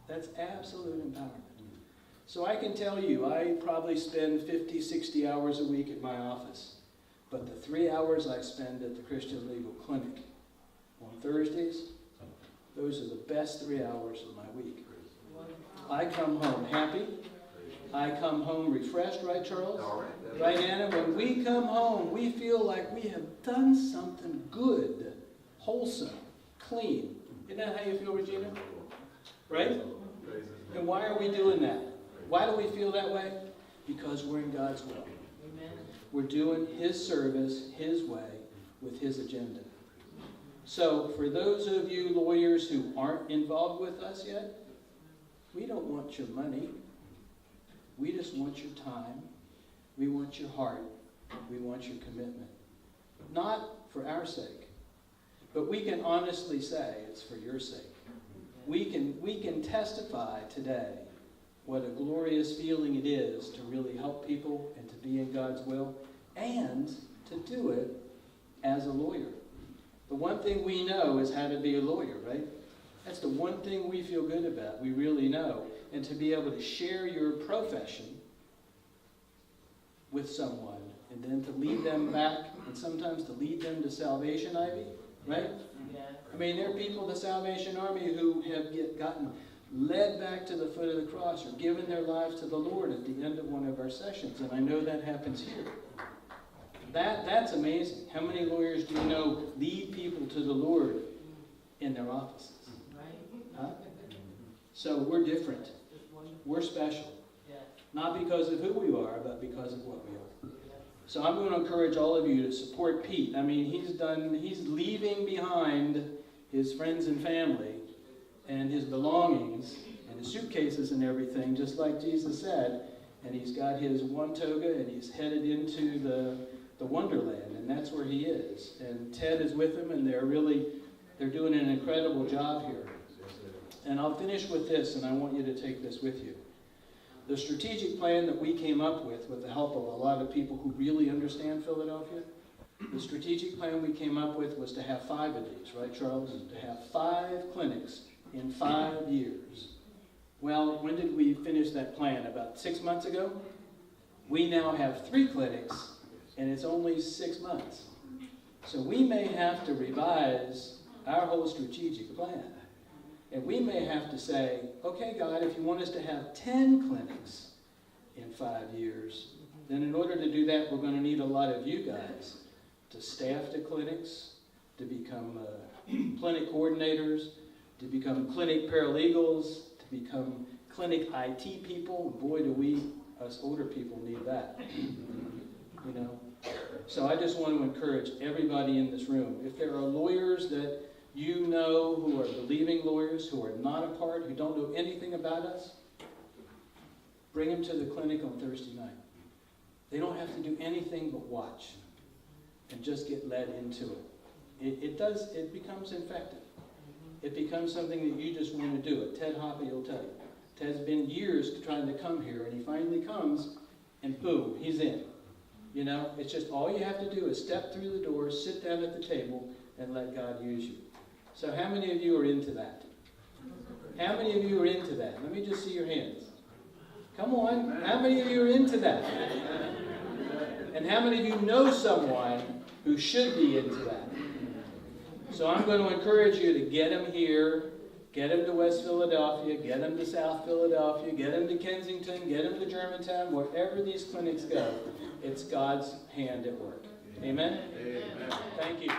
That's absolute empowerment. So I can tell you, I probably spend 50, 60 hours a week at my office. But the 3 hours I spend at the Christian Legal Clinic on Thursdays, those are the best 3 hours of my week. I come home happy. I come home refreshed, right, Charles? Right, Anna? When we come home, we feel like we have done something good, wholesome, clean. Isn't that how you feel, Regina? Right? And why are we doing that? Why do we feel that way? Because we're in God's will. Amen. We're doing His service, His way, with His agenda. So, for those of you lawyers who aren't involved with us yet, we don't want your money. We just want your time. We want your heart. We want your commitment. Not for our sake, but we can honestly say it's for your sake. We can testify today what a glorious feeling it is to really help people and to be in God's will and to do it as a lawyer. The one thing we know is how to be a lawyer, right? That's the one thing we feel good about. We really know. And to be able to share your profession with someone and then to lead them back and sometimes to lead them to salvation, Ivy, right? Yeah. I mean, there are people in the Salvation Army who have gotten led back to the foot of the cross or given their lives to the Lord at the end of one of our sessions, and I know that happens here. That's amazing. How many lawyers do you know lead people to the Lord in their offices? Huh? So we're different. We're special. Not because of who we are, but because of what we are. So I'm going to encourage all of you to support Pete. I mean, he's leaving behind his friends and family and his belongings and his suitcases and everything, just like Jesus said. And he's got his one toga and he's headed into the Wonderland, and that's where he is. And Ted is with him, and they're doing an incredible job here. And I'll finish with this, and I want you to take this with you. The strategic plan that we came up with the help of a lot of people who really understand Philadelphia, the strategic plan we came up with was to have 5 of these, right, Charles? To have 5 clinics in 5 years. Well, when did we finish that plan? About 6 months ago? We now have 3 clinics, and it's only 6 months. So we may have to revise our whole strategic plan. And we may have to say, okay, God, if you want us to have 10 clinics in 5 years, then in order to do that, we're going to need a lot of you guys to staff the clinics, to become clinic coordinators, to become clinic paralegals, to become clinic IT people. Boy, do we, us older people, need that. You know? So I just want to encourage everybody in this room. If there are lawyers that you know who are believing lawyers, who are not a part, who don't know anything about us, bring them to the clinic on Thursday night. They don't have to do anything but watch and just get led into it. It becomes infective. It becomes something that you just want to do it. Ted Hoppy will tell you. Ted's been years trying to come here, and he finally comes, and boom, he's in. You know, it's just all you have to do is step through the door, sit down at the table, and let God use you. So how many of you are into that? How many of you are into that? Let me just see your hands. Come on. How many of you are into that? And how many of you know someone who should be into that? So I'm going to encourage you to get them here, get them to West Philadelphia, get them to South Philadelphia, get them to Kensington, get them to Germantown, wherever these clinics go. It's God's hand at work. Amen? Amen. Thank you.